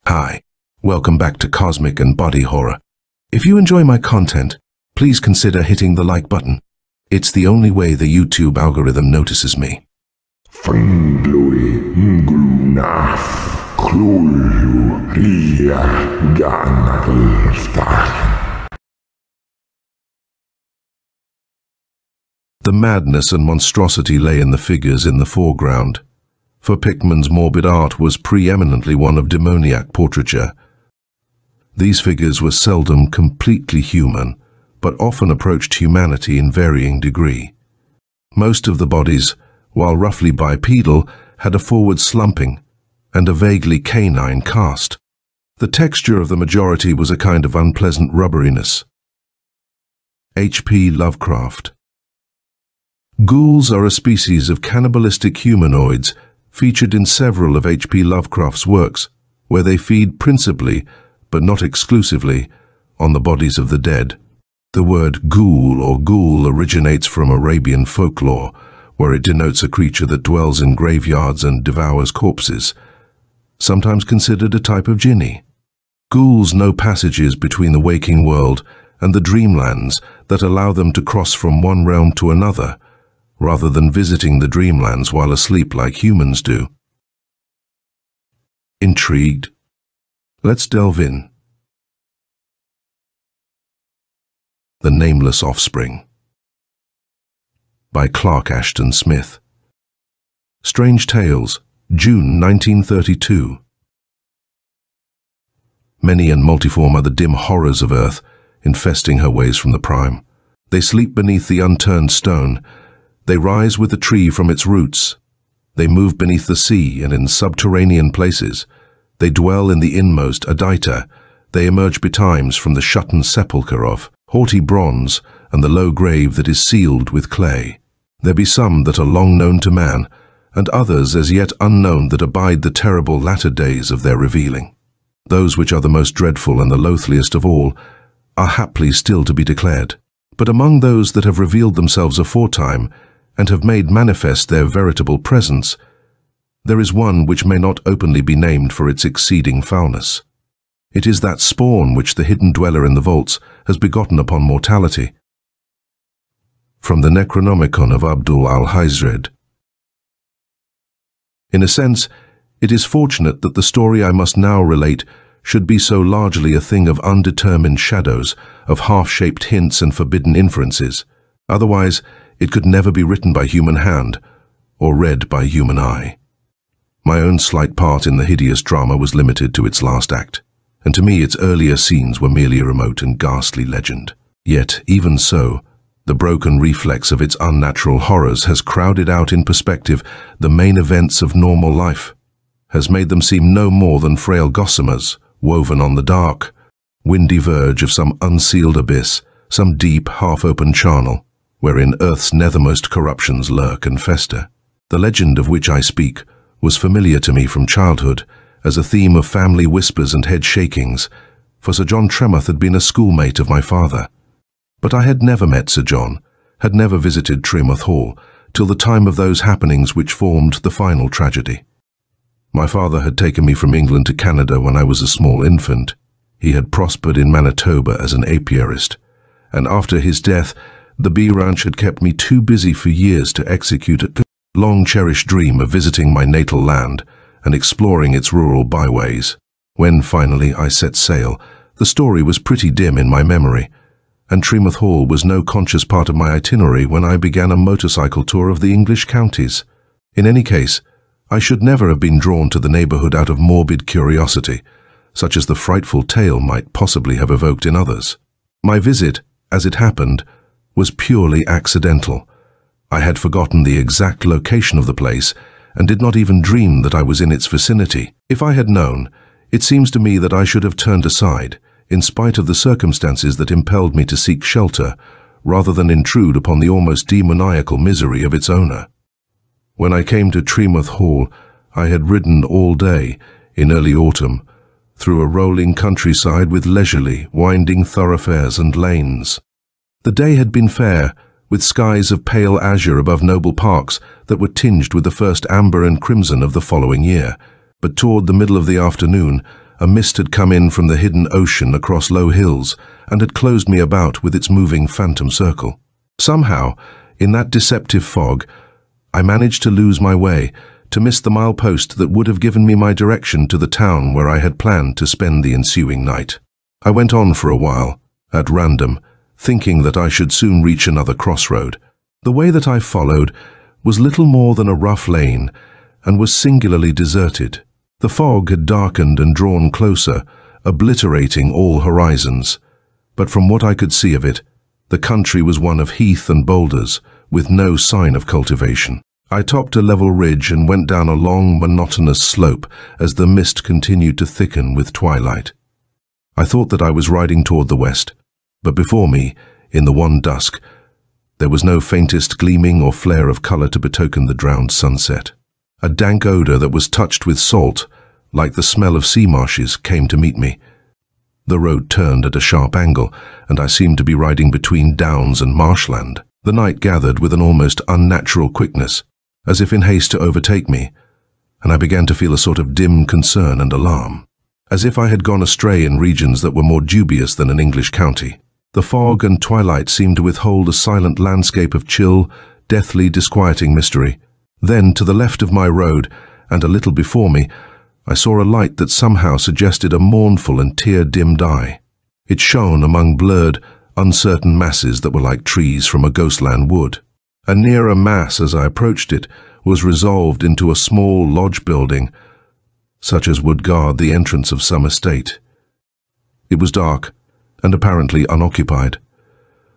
Hi, welcome back to Cosmic and Body Horror. If you enjoy my content, please consider hitting the like button. It's the only way the YouTube algorithm notices me. The madness and monstrosity lay in the figures in the foreground, for Pickman's morbid art was pre-eminently one of demoniac portraiture. These figures were seldom completely human, but often approached humanity in varying degree. Most of the bodies, while roughly bipedal, had a forward slumping and a vaguely canine cast. The texture of the majority was a kind of unpleasant rubberiness. HP Lovecraft. Ghouls are a species of cannibalistic humanoids featured in several of HP Lovecraft's works, where they feed principally, but not exclusively, on the bodies of the dead. The word ghoul or ghoul originates from Arabian folklore, where it denotes a creature that dwells in graveyards and devours corpses, sometimes considered a type of jinni. Ghouls know passages between the waking world and the Dreamlands that allow them to cross from one realm to another, rather than visiting the Dreamlands while asleep like humans do. Intrigued? Let's delve in. The Nameless Offspring by Clark Ashton Smith. Strange Tales, June 1932. Many and multiform are the dim horrors of Earth, infesting her ways from the prime. They sleep beneath the unturned stone. They rise with the tree from its roots. They move beneath the sea and in subterranean places. They dwell in the inmost Adita. They emerge betimes from the shut-in sepulchre of haughty bronze and the low grave that is sealed with clay. There be some that are long known to man, and others as yet unknown that abide the terrible latter days of their revealing. Those which are the most dreadful and the loathliest of all are haply still to be declared. But among those that have revealed themselves aforetime, and have made manifest their veritable presence, there is one which may not openly be named for its exceeding foulness. It is that spawn which the hidden dweller in the vaults has begotten upon mortality. From the Necronomicon of Abdul al-Hizred. In a sense, it is fortunate that the story I must now relate should be so largely a thing of undetermined shadows, of half-shaped hints and forbidden inferences. Otherwise, it could never be written by human hand, or read by human eye. My own slight part in the hideous drama was limited to its last act, and to me its earlier scenes were merely a remote and ghastly legend. Yet, even so, the broken reflex of its unnatural horrors has crowded out in perspective the main events of normal life, has made them seem no more than frail gossamers woven on the dark, windy verge of some unsealed abyss, some deep, half-open charnel, wherein Earth's nethermost corruptions lurk and fester. The legend of which I speak was familiar to me from childhood as a theme of family whispers and head shakings, for Sir John Tremouth had been a schoolmate of my father. But I had never met Sir John, had never visited Tremouth Hall, till the time of those happenings which formed the final tragedy. My father had taken me from England to Canada when I was a small infant. He had prospered in Manitoba as an apiarist, and after his death, the bee ranch had kept me too busy for years to execute a long-cherished dream of visiting my natal land and exploring its rural byways. When finally I set sail, the story was pretty dim in my memory, and Tremouth Hall was no conscious part of my itinerary when I began a motorcycle tour of the English counties. In any case, I should never have been drawn to the neighborhood out of morbid curiosity, such as the frightful tale might possibly have evoked in others. My visit, as it happened, was purely accidental. I had forgotten the exact location of the place and did not even dream that I was in its vicinity. If I had known, it seems to me that I should have turned aside, in spite of the circumstances that impelled me to seek shelter, rather than intrude upon the almost demoniacal misery of its owner. When I came to Tremouth Hall, I had ridden all day, in early autumn, through a rolling countryside with leisurely, winding thoroughfares and lanes. The day had been fair, with skies of pale azure above noble parks that were tinged with the first amber and crimson of the following year, but toward the middle of the afternoon, A mist had come in from the hidden ocean across low hills and had closed me about with its moving phantom circle. Somehow, in that deceptive fog, I managed to lose my way, to miss the milepost that would have given me my direction to the town where I had planned to spend the ensuing night. I went on for a while, at random, thinking that I should soon reach another crossroad. The way that I followed was little more than a rough lane and was singularly deserted. The fog had darkened and drawn closer, obliterating all horizons. But from what I could see of it, the country was one of heath and boulders, with no sign of cultivation. I topped a level ridge and went down a long, monotonous slope as the mist continued to thicken with twilight. I thought that I was riding toward the west, but before me, in the wan dusk, there was no faintest gleaming or flare of color to betoken the drowned sunset. A dank odor that was touched with salt, like the smell of sea marshes, came to meet me. The road turned at a sharp angle, and I seemed to be riding between downs and marshland. The night gathered with an almost unnatural quickness, as if in haste to overtake me, and I began to feel a sort of dim concern and alarm, as if I had gone astray in regions that were more dubious than an English county. The fog and twilight seemed to withhold a silent landscape of chill, deathly, disquieting mystery. Then, to the left of my road, and a little before me, I saw a light that somehow suggested a mournful and tear-dimmed eye. It shone among blurred, uncertain masses that were like trees from a ghostland wood. A nearer mass, as I approached it, was resolved into a small lodge building, such as would guard the entrance of some estate. It was dark, and apparently unoccupied.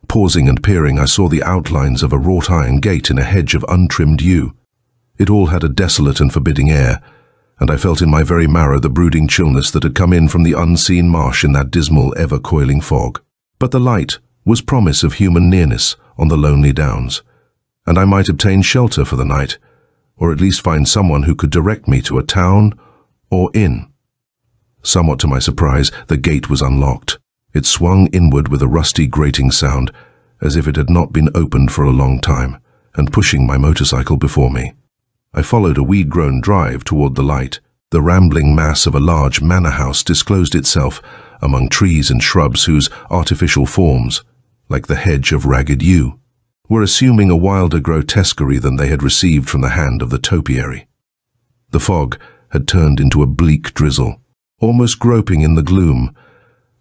Pausing and peering, I saw the outlines of a wrought iron gate in a hedge of untrimmed yew. It all had a desolate and forbidding air, and I felt in my very marrow the brooding chillness that had come in from the unseen marsh in that dismal, ever-coiling fog. But the light was promise of human nearness on the lonely downs, and I might obtain shelter for the night, or at least find someone who could direct me to a town or inn. Somewhat to my surprise, the gate was unlocked. It swung inward with a rusty grating sound, as if it had not been opened for a long time, and pushing my motorcycle before me. I followed a weed-grown drive toward the light. The rambling mass of a large manor house disclosed itself among trees and shrubs whose artificial forms, like the hedge of ragged yew, were assuming a wilder grotesquerie than they had received from the hand of the topiary. The fog had turned into a bleak drizzle. Almost groping in the gloom,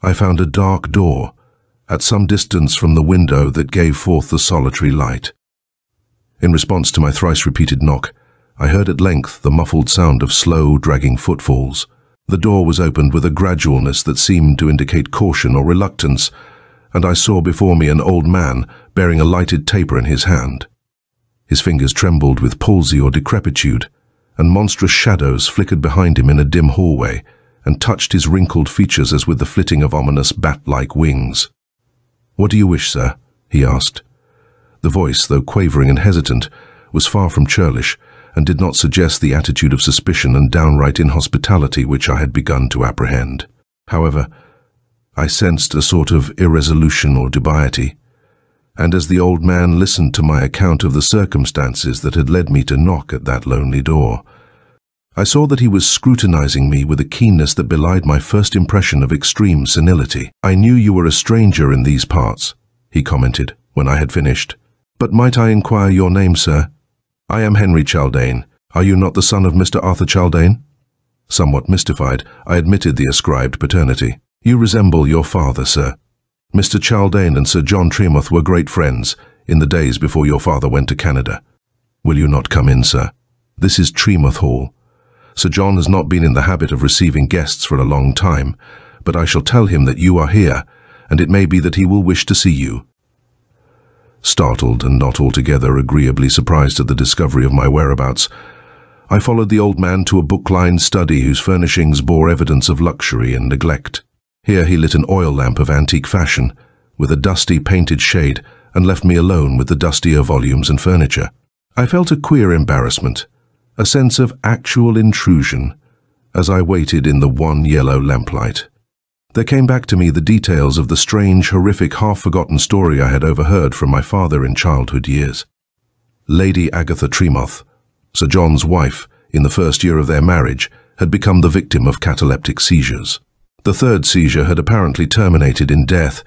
I found a dark door, at some distance from the window that gave forth the solitary light. In response to my thrice-repeated knock, I heard at length the muffled sound of slow, dragging footfalls. The door was opened with a gradualness that seemed to indicate caution or reluctance, and I saw before me an old man bearing a lighted taper in his hand. His fingers trembled with palsy or decrepitude, and monstrous shadows flickered behind him in a dim hallway, and touched his wrinkled features as with the flitting of ominous bat-like wings. "What do you wish, sir?" he asked. The voice, though quavering and hesitant, was far from churlish, and did not suggest the attitude of suspicion and downright inhospitality which I had begun to apprehend. However, I sensed a sort of irresolution or dubiety, and as the old man listened to my account of the circumstances that had led me to knock at that lonely door, I saw that he was scrutinizing me with a keenness that belied my first impression of extreme senility. "I knew you were a stranger in these parts," he commented, when I had finished. "But might I inquire your name, sir?" "I am Henry Chaldane. Are you not the son of Mr. Arthur Chaldane?" Somewhat mystified, I admitted the ascribed paternity. "You resemble your father, sir. Mr. Chaldane and Sir John Tremouth were great friends in the days before your father went to Canada. Will you not come in, sir? This is Tremouth Hall. Sir John has not been in the habit of receiving guests for a long time, but I shall tell him that you are here, and it may be that he will wish to see you." Startled and not altogether agreeably surprised at the discovery of my whereabouts, I followed the old man to a book-lined study whose furnishings bore evidence of luxury and neglect. Here he lit an oil lamp of antique fashion, with a dusty painted shade, and left me alone with the dustier volumes and furniture. I felt a queer embarrassment, a sense of actual intrusion, as I waited in the wan yellow lamplight. There came back to me the details of the strange, horrific, half-forgotten story I had overheard from my father in childhood years. Lady Agatha Tremouth, Sir John's wife, in the first year of their marriage, had become the victim of cataleptic seizures. The third seizure had apparently terminated in death,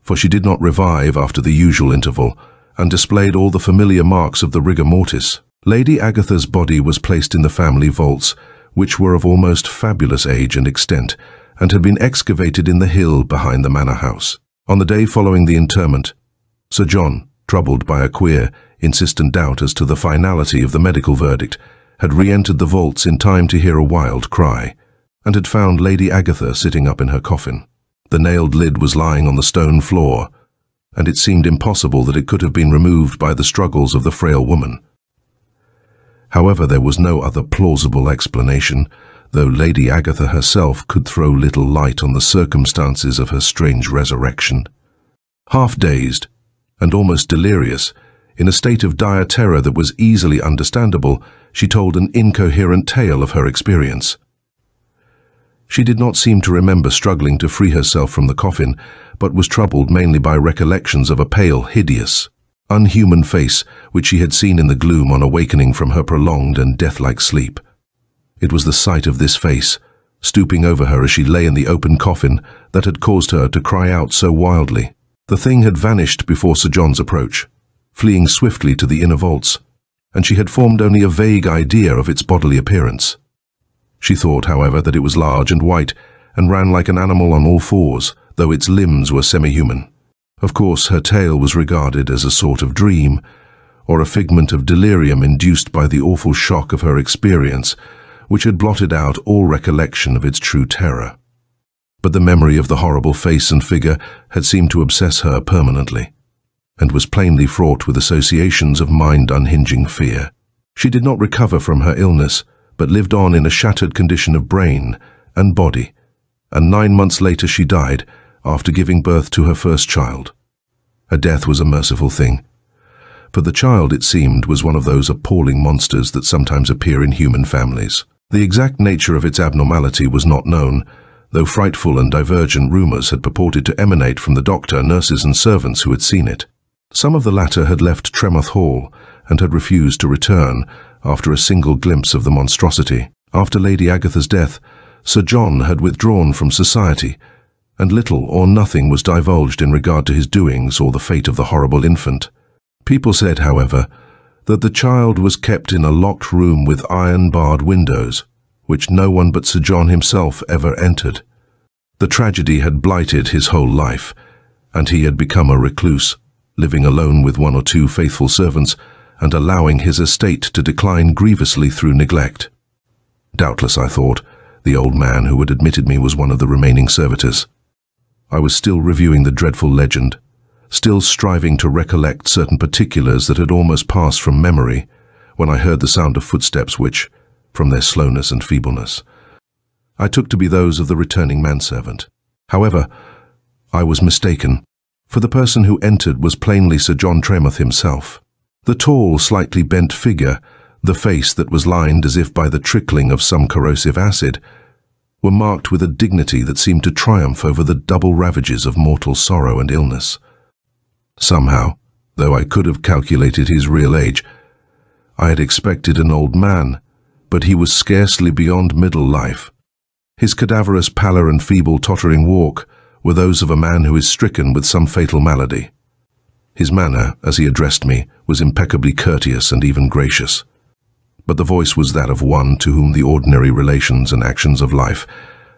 for she did not revive after the usual interval and displayed all the familiar marks of the rigor mortis. Lady Agatha's body was placed in the family vaults, which were of almost fabulous age and extent, and had been excavated in the hill behind the manor house. On the day following the interment, Sir John, troubled by a queer, insistent doubt as to the finality of the medical verdict, had re-entered the vaults in time to hear a wild cry, and had found Lady Agatha sitting up in her coffin. The nailed lid was lying on the stone floor, and it seemed impossible that it could have been removed by the struggles of the frail woman. However, there was no other plausible explanation, though Lady Agatha herself could throw little light on the circumstances of her strange resurrection. Half-dazed, and almost delirious, in a state of dire terror that was easily understandable, she told an incoherent tale of her experience. She did not seem to remember struggling to free herself from the coffin, but was troubled mainly by recollections of a pale, hideous, unhuman face which she had seen in the gloom on awakening from her prolonged and death-like sleep. It was the sight of this face, stooping over her as she lay in the open coffin, that had caused her to cry out so wildly. The thing had vanished before Sir John's approach, fleeing swiftly to the inner vaults, and she had formed only a vague idea of its bodily appearance. She thought, however, that it was large and white, and ran like an animal on all fours, though its limbs were semi-human. Of course, her tale was regarded as a sort of dream, or a figment of delirium induced by the awful shock of her experience, which had blotted out all recollection of its true terror. But the memory of the horrible face and figure had seemed to obsess her permanently, and was plainly fraught with associations of mind-unhinging fear. She did not recover from her illness, but lived on in a shattered condition of brain and body, and 9 months later she died, after giving birth to her first child. Her death was a merciful thing, for the child, it seemed, was one of those appalling monsters that sometimes appear in human families. The exact nature of its abnormality was not known, though frightful and divergent rumors had purported to emanate from the doctor, nurses and servants who had seen it. Some of the latter had left Tremouth Hall and had refused to return after a single glimpse of the monstrosity. After Lady Agatha's death, Sir John had withdrawn from society, and little or nothing was divulged in regard to his doings or the fate of the horrible infant. People said, however, that the child was kept in a locked room with iron-barred windows, which no one but Sir John himself ever entered. The tragedy had blighted his whole life, and he had become a recluse, living alone with 1 or 2 faithful servants, and allowing his estate to decline grievously through neglect. Doubtless, I thought, the old man who had admitted me was one of the remaining servitors. I was still reviewing the dreadful legend, still striving to recollect certain particulars that had almost passed from memory, when I heard the sound of footsteps which, from their slowness and feebleness, I took to be those of the returning manservant. However, I was mistaken, for the person who entered was plainly Sir John Tremouth himself. The tall, slightly bent figure, the face that was lined as if by the trickling of some corrosive acid, were marked with a dignity that seemed to triumph over the double ravages of mortal sorrow and illness. Somehow, though I could have calculated his real age, I had expected an old man, but he was scarcely beyond middle life. His cadaverous pallor and feeble tottering walk were those of a man who is stricken with some fatal malady. His manner, as he addressed me, was impeccably courteous and even gracious, but the voice was that of one to whom the ordinary relations and actions of life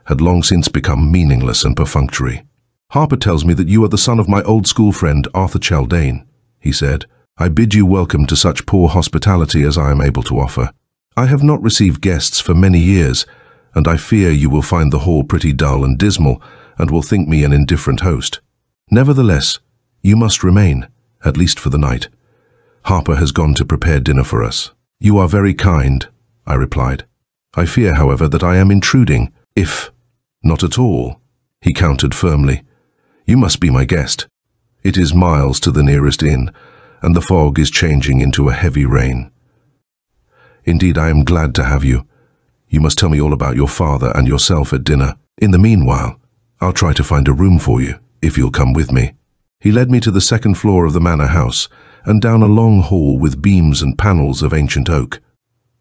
had long since become meaningless and perfunctory. "Harper tells me that you are the son of my old school friend Arthur Chaldane," he said. "I bid you welcome to such poor hospitality as I am able to offer. I have not received guests for many years, and I fear you will find the hall pretty dull and dismal, and will think me an indifferent host. Nevertheless, you must remain, at least for the night. Harper has gone to prepare dinner for us." "You are very kind," I replied. "I fear, however, that I am intruding." "If not at all," he countered firmly. "You must be my guest. It is miles to the nearest inn, and the fog is changing into a heavy rain. Indeed, I am glad to have you. You must tell me all about your father and yourself at dinner. In the meanwhile, I'll try to find a room for you, if you'll come with me." He led me to the 2nd floor of the manor house, and down a long hall with beams and panels of ancient oak.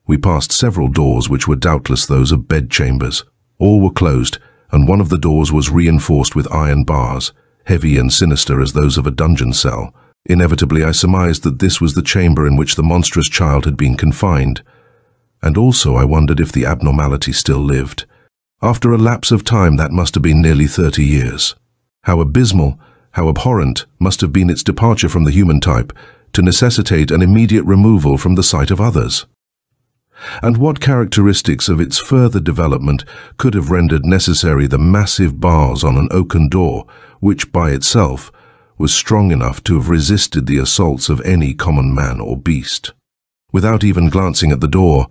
We passed several doors which were doubtless those of bedchambers. All were closed, and one of the doors was reinforced with iron bars, heavy and sinister as those of a dungeon cell. Inevitably, I surmised that this was the chamber in which the monstrous child had been confined, and also I wondered if the abnormality still lived. After a lapse of time, that must have been nearly 30 years. How abysmal, how abhorrent must have been its departure from the human type to necessitate an immediate removal from the sight of others. And what characteristics of its further development could have rendered necessary the massive bars on an oaken door, which by itself was strong enough to have resisted the assaults of any common man or beast? Without even glancing at the door,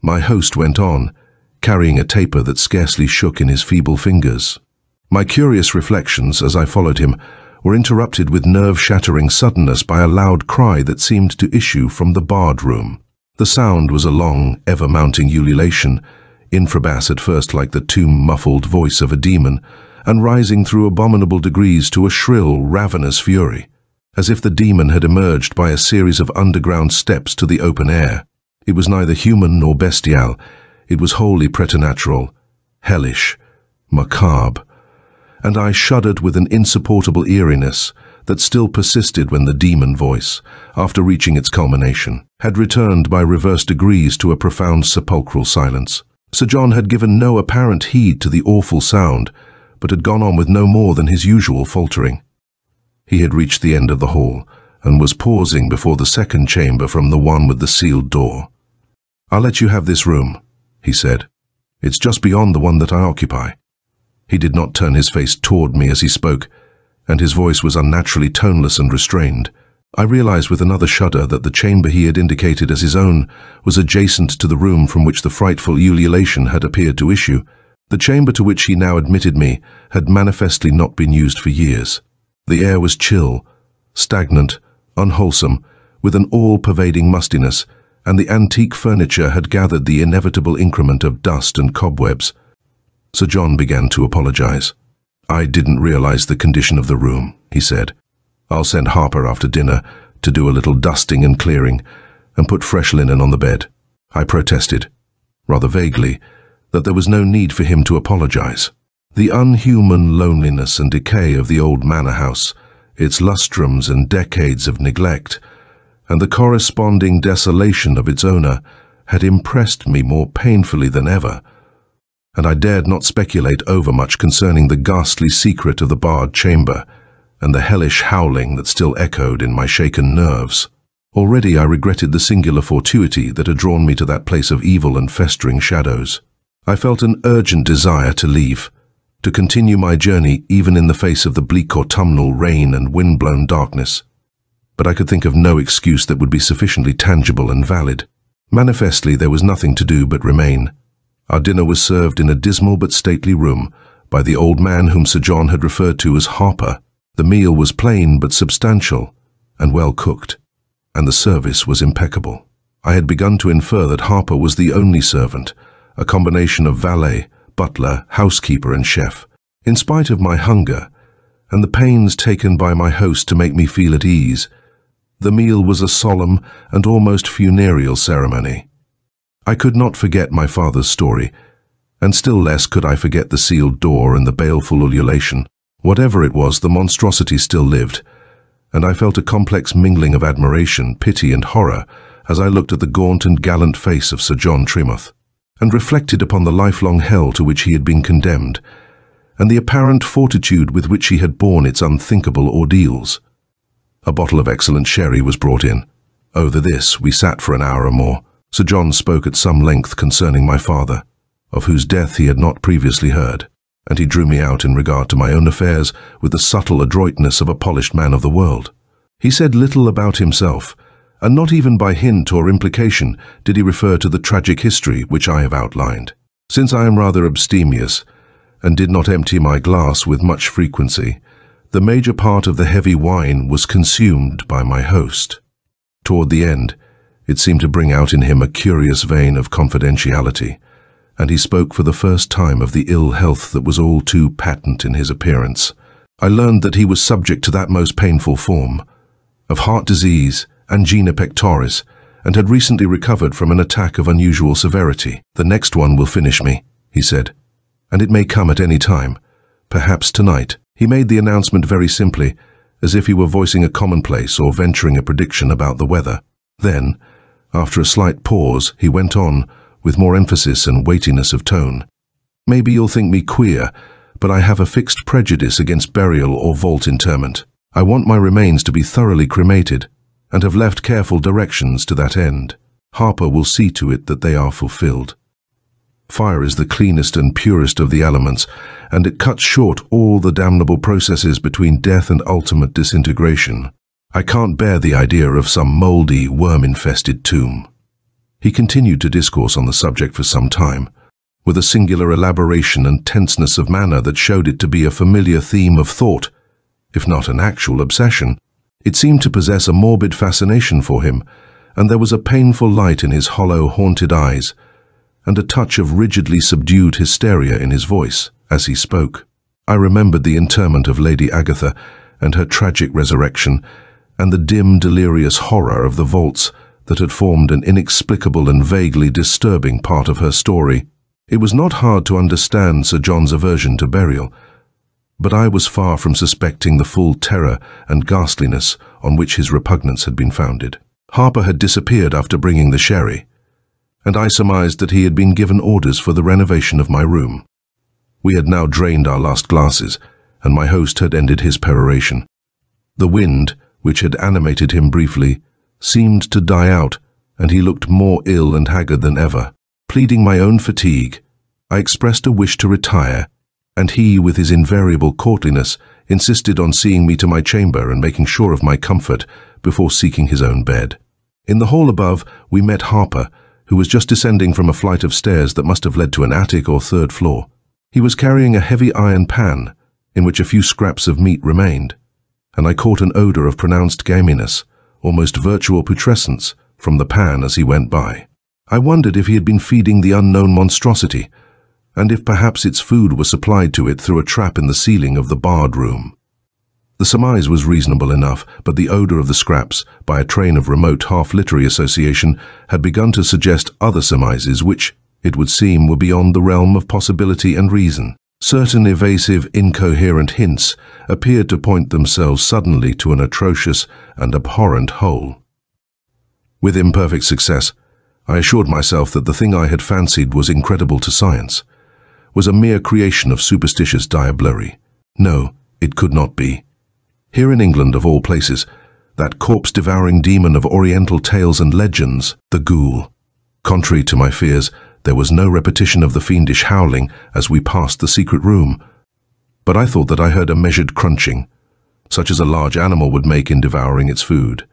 my host went on, carrying a taper that scarcely shook in his feeble fingers. My curious reflections, as I followed him, were interrupted with nerve-shattering suddenness by a loud cry that seemed to issue from the barred room. The sound was a long, ever-mounting ululation, infrabass at first like the tomb-muffled voice of a demon, and rising through abominable degrees to a shrill, ravenous fury, as if the demon had emerged by a series of underground steps to the open air. It was neither human nor bestial. It was wholly preternatural, hellish, macabre, and I shuddered with an insupportable eeriness that still persisted when the demon voice, after reaching its culmination, had returned by reverse degrees to a profound sepulchral silence. Sir John had given no apparent heed to the awful sound, but had gone on with no more than his usual faltering. He had reached the end of the hall, and was pausing before the second chamber from the one with the sealed door. "I'll let you have this room," he said. "It's just beyond the one that I occupy." He did not turn his face toward me as he spoke, and his voice was unnaturally toneless and restrained. I realized with another shudder that the chamber he had indicated as his own was adjacent to the room from which the frightful ululation had appeared to issue. The chamber to which he now admitted me had manifestly not been used for years. The air was chill, stagnant, unwholesome, with an all-pervading mustiness, and the antique furniture had gathered the inevitable increment of dust and cobwebs. Sir John began to apologize. "I didn't realize the condition of the room," he said. "I'll send Harper after dinner to do a little dusting and clearing and put fresh linen on the bed." I protested, rather vaguely, that there was no need for him to apologize. The unhuman loneliness and decay of the old manor house, its lustrums and decades of neglect, and the corresponding desolation of its owner had impressed me more painfully than ever, and I dared not speculate overmuch concerning the ghastly secret of the barred chamber and the hellish howling that still echoed in my shaken nerves. Already I regretted the singular fortuity that had drawn me to that place of evil and festering shadows. I felt an urgent desire to leave, to continue my journey even in the face of the bleak autumnal rain and wind-blown darkness. But I could think of no excuse that would be sufficiently tangible and valid. Manifestly, there was nothing to do but remain. Our dinner was served in a dismal but stately room by the old man whom Sir John had referred to as Harper. The meal was plain but substantial and well cooked, and the service was impeccable. I had begun to infer that Harper was the only servant, a combination of valet, butler, housekeeper and chef. In spite of my hunger and the pains taken by my host to make me feel at ease, the meal was a solemn and almost funereal ceremony. I could not forget my father's story, and still less could I forget the sealed door and the baleful ululation. Whatever it was, the monstrosity still lived, and I felt a complex mingling of admiration, pity and horror as I looked at the gaunt and gallant face of Sir John Tremoth, and reflected upon the lifelong hell to which he had been condemned, and the apparent fortitude with which he had borne its unthinkable ordeals. A bottle of excellent sherry was brought in. Over this we sat for an hour or more. Sir John spoke at some length concerning my father, of whose death he had not previously heard, and he drew me out in regard to my own affairs with the subtle adroitness of a polished man of the world. He said little about himself, and not even by hint or implication did he refer to the tragic history which I have outlined. Since I am rather abstemious, and did not empty my glass with much frequency, the major part of the heavy wine was consumed by my host. Toward the end, it seemed to bring out in him a curious vein of confidentiality, and he spoke for the first time of the ill health that was all too patent in his appearance. I learned that he was subject to that most painful form of heart disease, angina pectoris, and had recently recovered from an attack of unusual severity. "The next one will finish me," he said, "and it may come at any time, perhaps tonight." He made the announcement very simply, as if he were voicing a commonplace or venturing a prediction about the weather. Then, after a slight pause, he went on, with more emphasis and weightiness of tone. "Maybe you'll think me queer, but I have a fixed prejudice against burial or vault interment. I want my remains to be thoroughly cremated, and have left careful directions to that end. Harper will see to it that they are fulfilled. Fire is the cleanest and purest of the elements, and it cuts short all the damnable processes between death and ultimate disintegration. I can't bear the idea of some mouldy, worm-infested tomb." He continued to discourse on the subject for some time, with a singular elaboration and tenseness of manner that showed it to be a familiar theme of thought, if not an actual obsession. It seemed to possess a morbid fascination for him, and there was a painful light in his hollow, haunted eyes, and a touch of rigidly subdued hysteria in his voice as he spoke. I remembered the interment of Lady Agatha and her tragic resurrection, and the dim, delirious horror of the vaults that had formed an inexplicable and vaguely disturbing part of her story. It was not hard to understand Sir John's aversion to burial, but I was far from suspecting the full terror and ghastliness on which his repugnance had been founded. Harper had disappeared after bringing the sherry, and I surmised that he had been given orders for the renovation of my room. We had now drained our last glasses, and my host had ended his peroration. The wind, which had animated him briefly, seemed to die out, and he looked more ill and haggard than ever. Pleading my own fatigue, I expressed a wish to retire, and he, with his invariable courtliness, insisted on seeing me to my chamber and making sure of my comfort before seeking his own bed. In the hall above, we met Harper, who was just descending from a flight of stairs that must have led to an attic or third floor. He was carrying a heavy iron pan, in which a few scraps of meat remained, and I caught an odor of pronounced gaminess, almost virtual putrescence, from the pan as he went by. I wondered if he had been feeding the unknown monstrosity, and if perhaps its food was supplied to it through a trap in the ceiling of the barred room. The surmise was reasonable enough, but the odor of the scraps, by a train of remote half-literary association, had begun to suggest other surmises which, it would seem, were beyond the realm of possibility and reason. Certain evasive, incoherent hints appeared to point themselves suddenly to an atrocious and abhorrent whole. With imperfect success, I assured myself that the thing I had fancied was incredible to science was a mere creation of superstitious diablerie. No, it could not be. Here in England, of all places, that corpse-devouring demon of Oriental tales and legends, the Ghoul. Contrary to my fears, there was no repetition of the fiendish howling as we passed the secret room, but I thought that I heard a measured crunching, such as a large animal would make in devouring its food.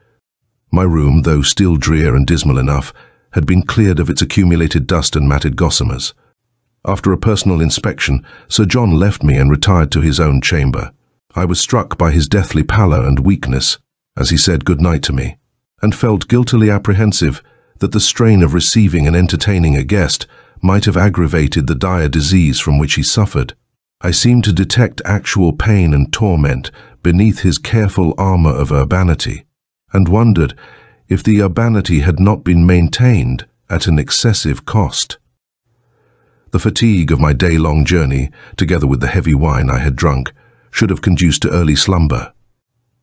My room, though still drear and dismal enough, had been cleared of its accumulated dust and matted gossamers. After a personal inspection, Sir John left me and retired to his own chamber. I was struck by his deathly pallor and weakness as he said good night to me, and felt guiltily apprehensive that the strain of receiving and entertaining a guest might have aggravated the dire disease from which he suffered. I seemed to detect actual pain and torment beneath his careful armor of urbanity, and wondered if the urbanity had not been maintained at an excessive cost. The fatigue of my day-long journey, together with the heavy wine I had drunk, should have conduced to early slumber.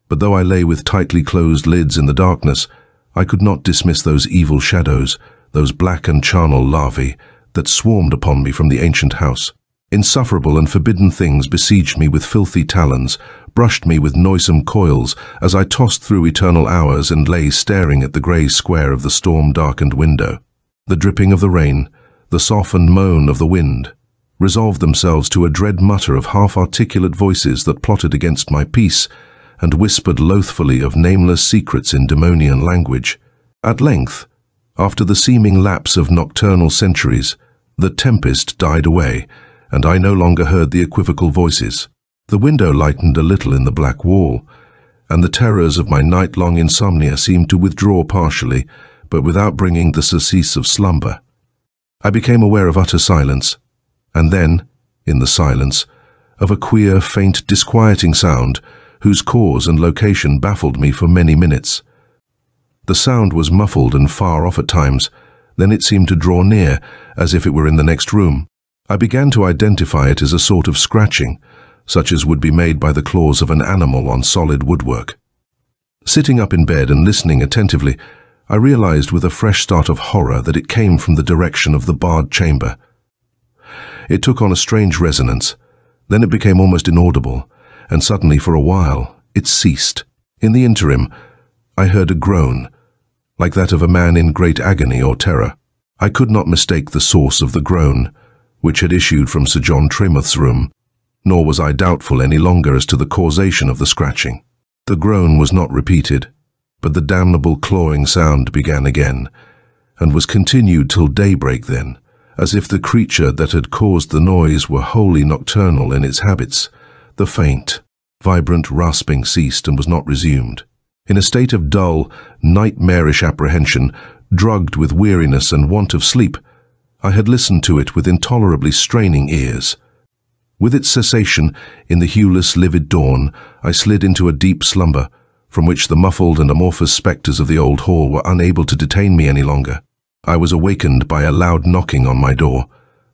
But though I lay with tightly closed lids in the darkness, I could not dismiss those evil shadows, those black and charnel larvae, that swarmed upon me from the ancient house. Insufferable and forbidden things besieged me with filthy talons, brushed me with noisome coils as I tossed through eternal hours and lay staring at the grey square of the storm-darkened window. The dripping of the rain, the softened moan of the wind, resolved themselves to a dread mutter of half-articulate voices that plotted against my peace and whispered loathfully of nameless secrets in demonian language. At length, after the seeming lapse of nocturnal centuries, the tempest died away, and I no longer heard the equivocal voices. The window lightened a little in the black wall, and the terrors of my night-long insomnia seemed to withdraw partially, but without bringing the surcease of slumber. I became aware of utter silence, and then, in the silence, of a queer, faint, disquieting sound whose cause and location baffled me for many minutes. The sound was muffled and far off at times, then it seemed to draw near, as if it were in the next room. I began to identify it as a sort of scratching, such as would be made by the claws of an animal on solid woodwork. Sitting up in bed and listening attentively, I realized with a fresh start of horror that it came from the direction of the barred chamber. It took on a strange resonance, then it became almost inaudible, and suddenly for a while it ceased. In the interim, I heard a groan, like that of a man in great agony or terror. I could not mistake the source of the groan, which had issued from Sir John Tremouth's room, nor was I doubtful any longer as to the causation of the scratching. The groan was not repeated, but the damnable clawing sound began again, and was continued till daybreak then, as if the creature that had caused the noise were wholly nocturnal in its habits. The faint, vibrant rasping ceased and was not resumed. In a state of dull, nightmarish apprehension, drugged with weariness and want of sleep, I had listened to it with intolerably straining ears. With its cessation, in the hueless, livid dawn, I slid into a deep slumber, from which the muffled and amorphous spectres of the old hall were unable to detain me any longer. I was awakened by a loud knocking on my door,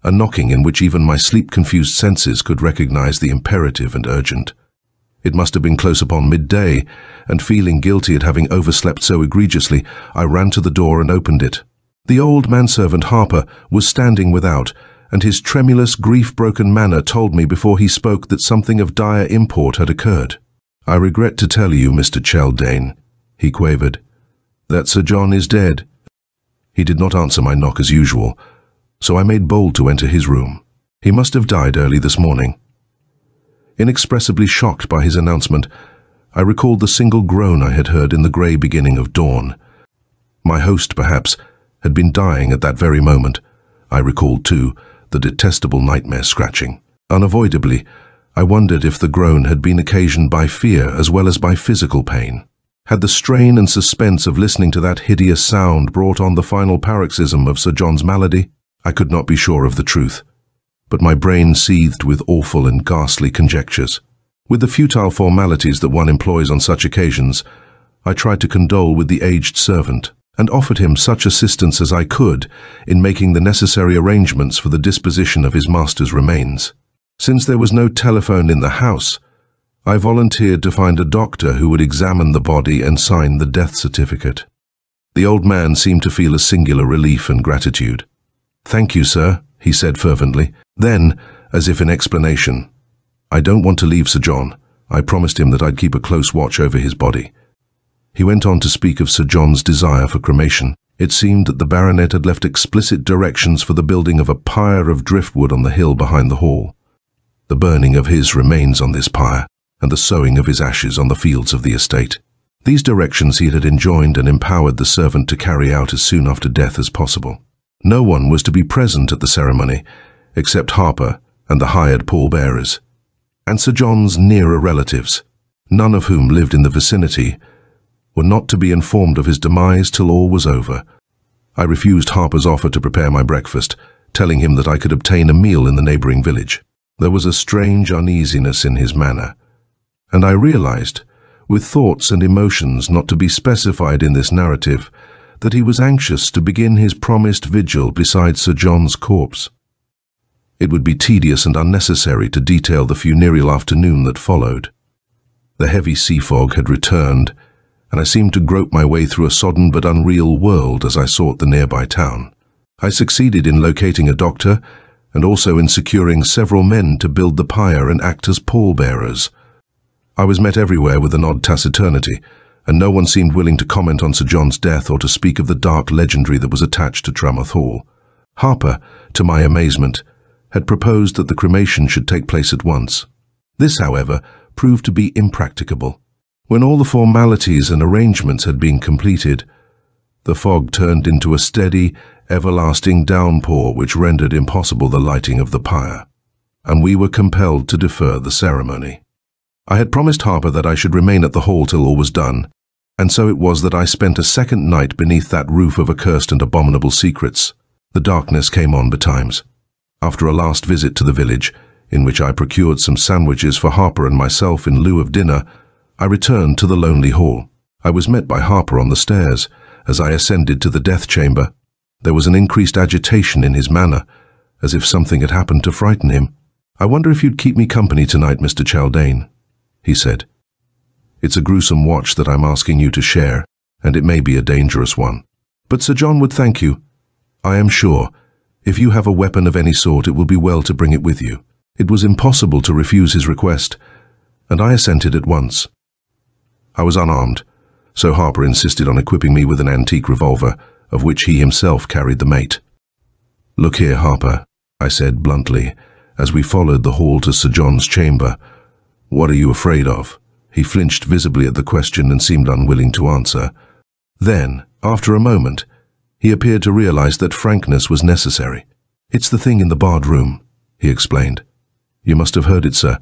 a knocking in which even my sleep-confused senses could recognize the imperative and urgent. It must have been close upon midday, and feeling guilty at having overslept so egregiously, I ran to the door and opened it. The old manservant Harper was standing without, and his tremulous, grief-broken manner told me before he spoke that something of dire import had occurred. "I regret to tell you, Mr. Chaldain," he quavered, "that Sir John is dead." He did not answer my knock as usual, so I made bold to enter his room. He must have died early this morning. Inexpressibly shocked by his announcement, I recalled the single groan I had heard in the grey beginning of dawn. My host, perhaps, had been dying at that very moment. I recalled, too, the detestable nightmare scratching. Unavoidably, I wondered if the groan had been occasioned by fear as well as by physical pain. Had the strain and suspense of listening to that hideous sound brought on the final paroxysm of Sir John's malady? I could not be sure of the truth, but my brain seethed with awful and ghastly conjectures. With the futile formalities that one employs on such occasions, I tried to condole with the aged servant, and offered him such assistance as I could in making the necessary arrangements for the disposition of his master's remains. Since there was no telephone in the house, I volunteered to find a doctor who would examine the body and sign the death certificate. The old man seemed to feel a singular relief and gratitude. "Thank you, sir," he said fervently. Then, as if in explanation, "I don't want to leave Sir John. I promised him that I'd keep a close watch over his body." He went on to speak of Sir John's desire for cremation. It seemed that the baronet had left explicit directions for the building of a pyre of driftwood on the hill behind the hall, the burning of his remains on this pyre, and the sowing of his ashes on the fields of the estate. These directions he had enjoined and empowered the servant to carry out as soon after death as possible. No one was to be present at the ceremony, except Harper and the hired pallbearers, and Sir John's nearer relatives, none of whom lived in the vicinity, were not to be informed of his demise till all was over. I refused Harper's offer to prepare my breakfast, telling him that I could obtain a meal in the neighboring village. There was a strange uneasiness in his manner, and I realized, with thoughts and emotions not to be specified in this narrative, that he was anxious to begin his promised vigil beside Sir John's corpse. It would be tedious and unnecessary to detail the funereal afternoon that followed. The heavy sea fog had returned, and I seemed to grope my way through a sodden but unreal world as I sought the nearby town. I succeeded in locating a doctor, and also in securing several men to build the pyre and act as pallbearers. I was met everywhere with an odd taciturnity, and no one seemed willing to comment on Sir John's death or to speak of the dark legendary that was attached to Tremouth Hall. Harper, to my amazement, had proposed that the cremation should take place at once. This, however, proved to be impracticable. When all the formalities and arrangements had been completed, the fog turned into a steady, everlasting downpour which rendered impossible the lighting of the pyre, and we were compelled to defer the ceremony. I had promised Harper that I should remain at the hall till all was done, and so it was that I spent a second night beneath that roof of accursed and abominable secrets. The darkness came on betimes. After a last visit to the village, in which I procured some sandwiches for Harper and myself in lieu of dinner, I returned to the lonely hall. I was met by Harper on the stairs, As I ascended to the death chamber, there was an increased agitation in his manner, as if something had happened to frighten him. "I wonder if you'd keep me company tonight, Mr. Chaldane," he said. "It's a gruesome watch that I'm asking you to share, and it may be a dangerous one. But Sir John would thank you. I am sure, if you have a weapon of any sort, it will be well to bring it with you." It was impossible to refuse his request, and I assented at once. I was unarmed, so Harper insisted on equipping me with an antique revolver, of which he himself carried the mate. "Look here, Harper," I said bluntly, as we followed the hall to Sir John's chamber. "What are you afraid of?" He flinched visibly at the question and seemed unwilling to answer. Then, after a moment, he appeared to realize that frankness was necessary. "It's the thing in the barred room," he explained. "You must have heard it, sir.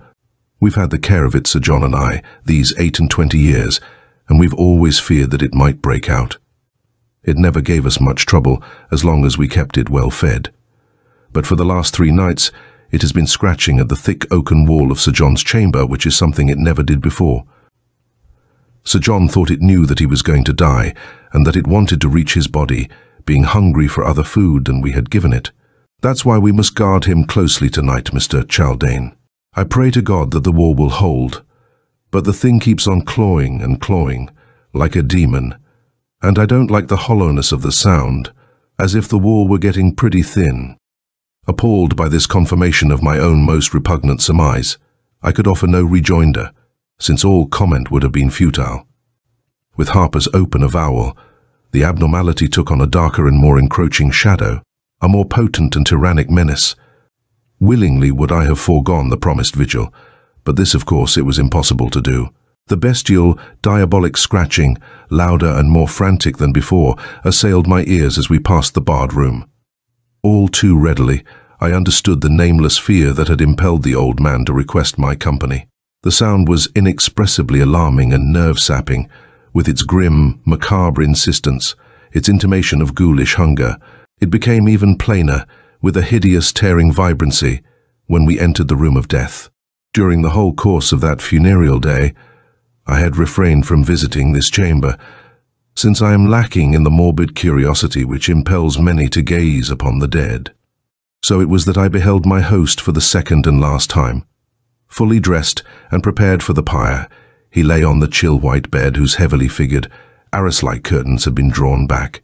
We've had the care of it, Sir John and I, these 28 years, and we've always feared that it might break out. It never gave us much trouble, as long as we kept it well fed. But for the last 3 nights, it has been scratching at the thick oaken wall of Sir John's chamber, which is something it never did before. Sir John thought it knew that he was going to die, and that it wanted to reach his body, being hungry for other food than we had given it. That's why we must guard him closely tonight, Mr. Chaldane. I pray to God that the wall will hold, but the thing keeps on clawing and clawing, like a demon, and I don't like the hollowness of the sound, as if the wall were getting pretty thin." Appalled by this confirmation of my own most repugnant surmise, I could offer no rejoinder, since all comment would have been futile. With Harper's open avowal, the abnormality took on a darker and more encroaching shadow, a more potent and tyrannic menace. Willingly would I have foregone the promised vigil, but this, of course, it was impossible to do. The bestial, diabolic scratching, louder and more frantic than before, assailed my ears as we passed the barred room. All too readily, I understood the nameless fear that had impelled the old man to request my company. The sound was inexpressibly alarming and nerve-sapping, with its grim, macabre insistence, its intimation of ghoulish hunger. It became even plainer, with a hideous, tearing vibrancy, when we entered the room of death. During the whole course of that funereal day, I had refrained from visiting this chamber, since I am lacking in the morbid curiosity which impels many to gaze upon the dead. So it was that I beheld my host for the second and last time. Fully dressed and prepared for the pyre, he lay on the chill white bed whose heavily figured, arras-like curtains had been drawn back.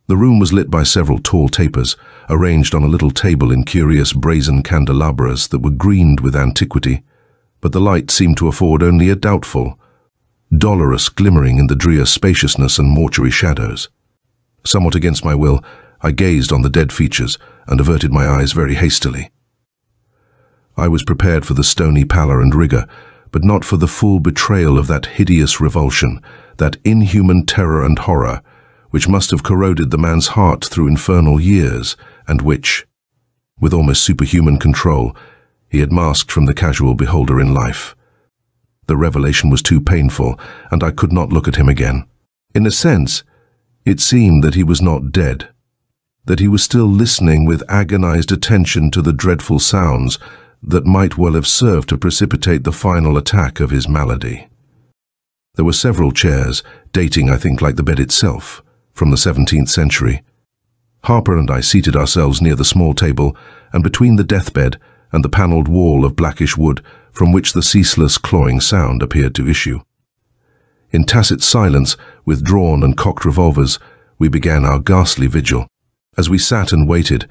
The room was lit by several tall tapers, arranged on a little table in curious brazen candelabras that were greened with antiquity, but the light seemed to afford only a doubtful, dolorous glimmering in the drear spaciousness and mortuary shadows. Somewhat against my will, I gazed on the dead features and averted my eyes very hastily. I was prepared for the stony pallor and rigor, but not for the full betrayal of that hideous revulsion, that inhuman terror and horror, which must have corroded the man's heart through infernal years, and which, with almost superhuman control, he had masked from the casual beholder in life. The revelation was too painful, and I could not look at him again. In a sense, it seemed that he was not dead, that he was still listening with agonized attention to the dreadful sounds that might well have served to precipitate the final attack of his malady. There were several chairs, dating, I think, like the bed itself, from the 17th century. Harper and I seated ourselves near the small table, and between the deathbed and the panelled wall of blackish wood from which the ceaseless clawing sound appeared to issue. In tacit silence, with drawn and cocked revolvers, we began our ghastly vigil. As we sat and waited,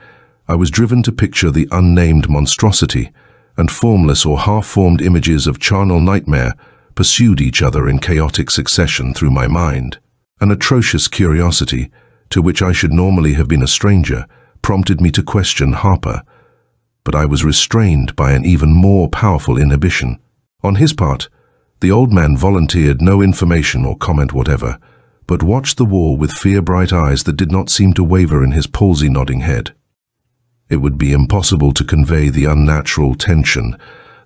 I was driven to picture the unnamed monstrosity, and formless or half-formed images of charnel nightmare pursued each other in chaotic succession through my mind. An atrocious curiosity, to which I should normally have been a stranger, prompted me to question Harper, but I was restrained by an even more powerful inhibition. On his part, the old man volunteered no information or comment whatever, but watched the wall with fear-bright eyes that did not seem to waver in his palsy-nodding head. It would be impossible to convey the unnatural tension,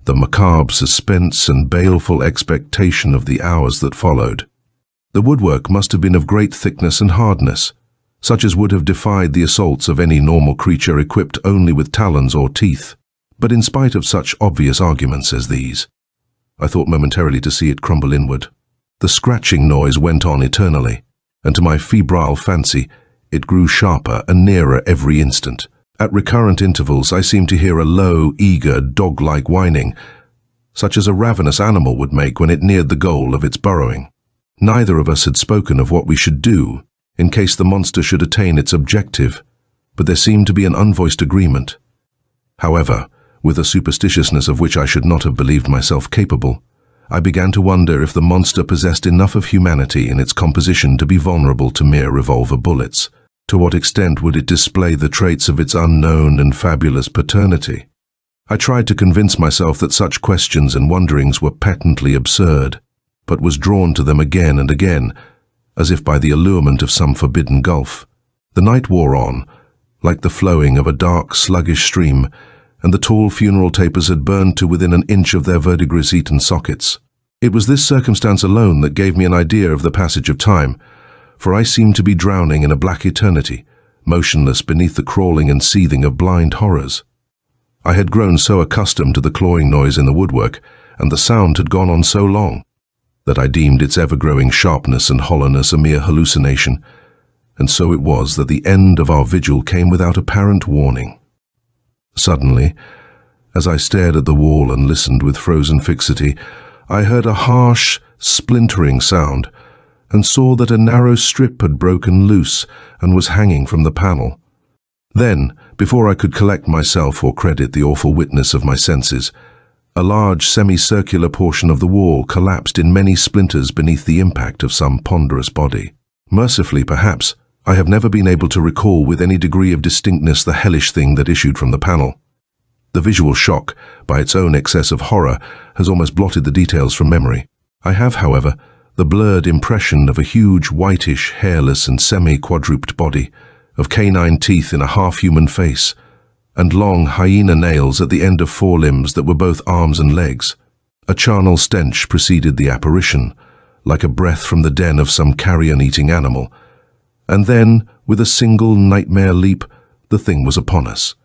the macabre suspense and baleful expectation of the hours that followed. The woodwork must have been of great thickness and hardness, such as would have defied the assaults of any normal creature equipped only with talons or teeth. But in spite of such obvious arguments as these, I thought momentarily to see it crumble inward. The scratching noise went on eternally. and to my febrile fancy, it grew sharper and nearer every instant. At recurrent intervals, I seemed to hear a low, eager, dog-like whining, such as a ravenous animal would make when it neared the goal of its burrowing. Neither of us had spoken of what we should do in case the monster should attain its objective, but there seemed to be an unvoiced agreement. However, with a superstitiousness of which I should not have believed myself capable, I began to wonder if the monster possessed enough of humanity in its composition to be vulnerable to mere revolver bullets. To what extent would it display the traits of its unknown and fabulous paternity? I tried to convince myself that such questions and wonderings were patently absurd, but was drawn to them again and again, as if by the allurement of some forbidden gulf. The night wore on, like the flowing of a dark, sluggish stream, and the tall funeral tapers had burned to within an inch of their verdigris-eaten sockets. It was this circumstance alone that gave me an idea of the passage of time, for I seemed to be drowning in a black eternity, motionless beneath the crawling and seething of blind horrors. I had grown so accustomed to the clawing noise in the woodwork, and the sound had gone on so long, that I deemed its ever-growing sharpness and hollowness a mere hallucination, and so it was that the end of our vigil came without apparent warning. Suddenly, as I stared at the wall and listened with frozen fixity, I heard a harsh, splintering sound, and saw that a narrow strip had broken loose and was hanging from the panel. Then, before I could collect myself or credit the awful witness of my senses, a large semicircular portion of the wall collapsed in many splinters beneath the impact of some ponderous body. Mercifully, perhaps, I have never been able to recall with any degree of distinctness the hellish thing that issued from the panel. The visual shock, by its own excess of horror, has almost blotted the details from memory. I have, however, the blurred impression of a huge, whitish, hairless and semi-quadruped body, of canine teeth in a half-human face, and long hyena nails at the end of forelimbs that were both arms and legs. A charnel stench preceded the apparition, like a breath from the den of some carrion-eating animal, and then, with a single nightmare leap, the thing was upon us.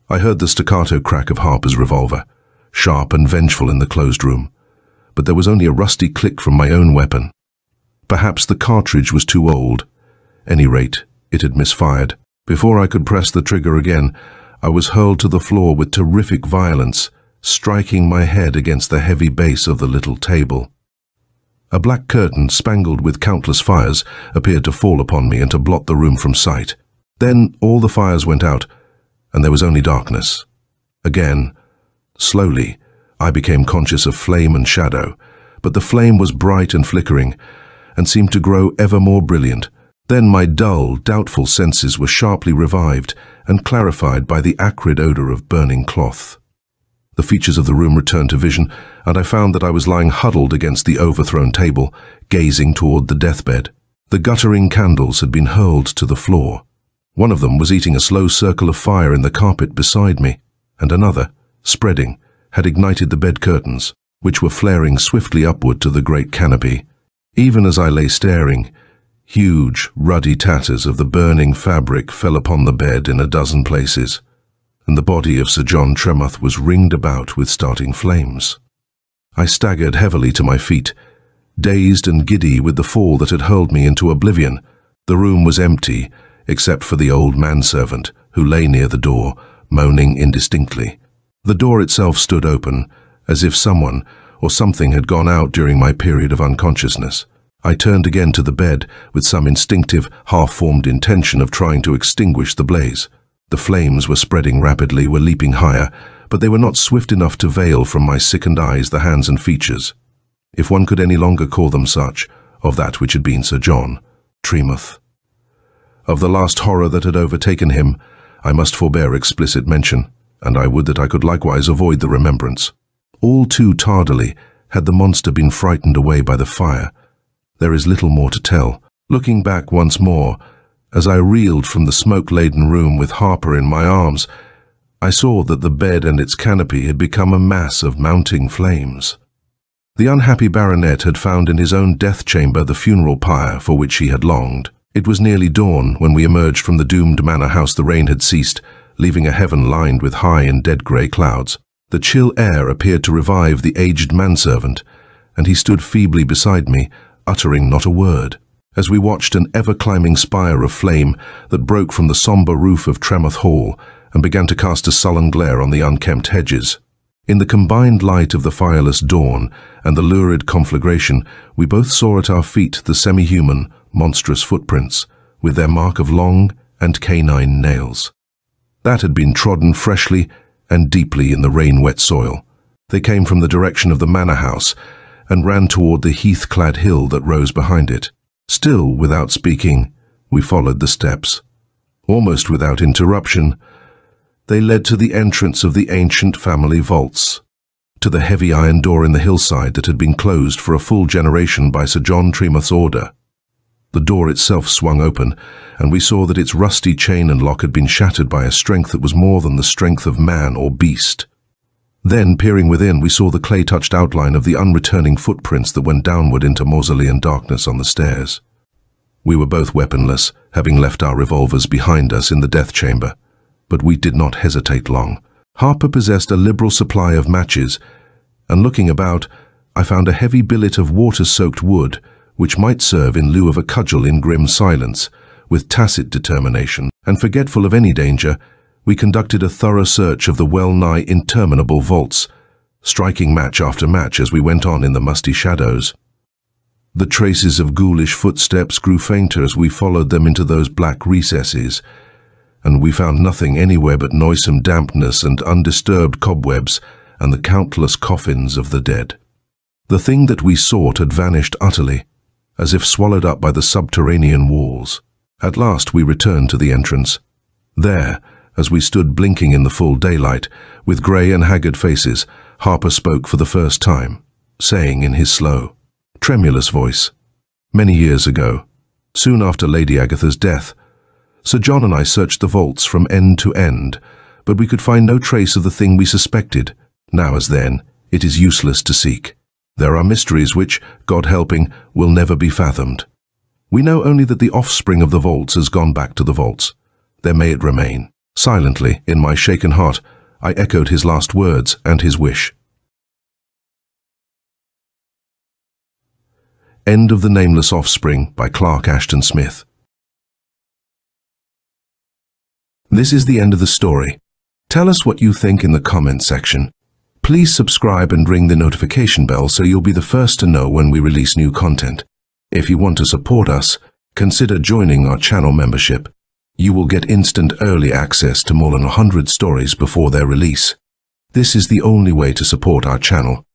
I heard the staccato crack of Harper's revolver, sharp and vengeful in the closed room, but there was only a rusty click from my own weapon. Perhaps the cartridge was too old. At any rate, it had misfired. Before I could press the trigger again, I was hurled to the floor with terrific violence, striking my head against the heavy base of the little table. A black curtain, spangled with countless fires, appeared to fall upon me and to blot the room from sight. Then all the fires went out, and there was only darkness. Again, slowly, I became conscious of flame and shadow, but the flame was bright and flickering, and seemed to grow ever more brilliant. Then my dull, doubtful senses were sharply revived and clarified by the acrid odor of burning cloth. The features of the room returned to vision, and I found that I was lying huddled against the overthrown table, gazing toward the deathbed. The guttering candles had been hurled to the floor. One of them was eating a slow circle of fire in the carpet beside me, and another, spreading, had ignited the bed curtains, which were flaring swiftly upward to the great canopy. Even as I lay staring, huge, ruddy tatters of the burning fabric fell upon the bed in a dozen places, and the body of Sir John Tremoth was ringed about with starting flames. I staggered heavily to my feet, dazed and giddy with the fall that had hurled me into oblivion. The room was empty, except for the old manservant, who lay near the door, moaning indistinctly. The door itself stood open, as if someone or something had gone out during my period of unconsciousness. I turned again to the bed with some instinctive, half-formed intention of trying to extinguish the blaze. The flames were spreading rapidly, were leaping higher, but they were not swift enough to veil from my sickened eyes the hands and features, if one could any longer call them such, of that which had been Sir John Tremoth. Of the last horror that had overtaken him, I must forbear explicit mention, and I would that I could likewise avoid the remembrance. All too tardily had the monster been frightened away by the fire. There is little more to tell. Looking back once more, as I reeled from the smoke-laden room with Harper in my arms, I saw that the bed and its canopy had become a mass of mounting flames. The unhappy baronet had found in his own death chamber the funeral pyre for which he had longed. It was nearly dawn when we emerged from the doomed manor house. The rain had ceased, leaving a heaven lined with high and dead grey clouds. The chill air appeared to revive the aged manservant, and he stood feebly beside me, uttering not a word. as we watched an ever-climbing spire of flame that broke from the somber roof of Tremoth Hall and began to cast a sullen glare on the unkempt hedges. In the combined light of the fireless dawn and the lurid conflagration, we both saw at our feet the semi-human, monstrous footprints, with their mark of long and canine nails. That had been trodden freshly and deeply in the rain-wet soil. They came from the direction of the manor house and ran toward the heath-clad hill that rose behind it. Still, without speaking, we followed the steps. Almost without interruption, they led to the entrance of the ancient family vaults, to the heavy iron door in the hillside that had been closed for a full generation by Sir John Tremoth's order. The door itself swung open, and we saw that its rusty chain and lock had been shattered by a strength that was more than the strength of man or beast. Then, peering within, we saw the clay-touched outline of the unreturning footprints that went downward into mausolean darkness on the stairs. We were both weaponless, having left our revolvers behind us in the death chamber. But we did not hesitate long. Harper possessed a liberal supply of matches, and looking about, I found a heavy billet of water-soaked wood, which might serve in lieu of a cudgel in grim silence. With tacit determination, and forgetful of any danger, we conducted a thorough search of the well-nigh interminable vaults, striking match after match as we went on in the musty shadows. The traces of ghoulish footsteps grew fainter as we followed them into those black recesses, and we found nothing anywhere but noisome dampness and undisturbed cobwebs and the countless coffins of the dead. The thing that we sought had vanished utterly, as if swallowed up by the subterranean walls. At last we returned to the entrance. There, as we stood blinking in the full daylight, with grey and haggard faces, Harper spoke for the first time, saying in his slow, tremulous voice, "Many years ago, soon after Lady Agatha's death, Sir John and I searched the vaults from end to end, but we could find no trace of the thing we suspected. Now as then, it is useless to seek. There are mysteries which, God helping, will never be fathomed. We know only that the offspring of the vaults has gone back to the vaults. There may it remain." Silently, in my shaken heart, I echoed his last words and his wish. End of The Nameless Offspring by Clark Ashton Smith. This is the end of the story. Tell us what you think in the comments section. Please subscribe and ring the notification bell so you'll be the first to know when we release new content. If you want to support us, consider joining our channel membership. You will get instant early access to more than 100 stories before their release. This is the only way to support our channel.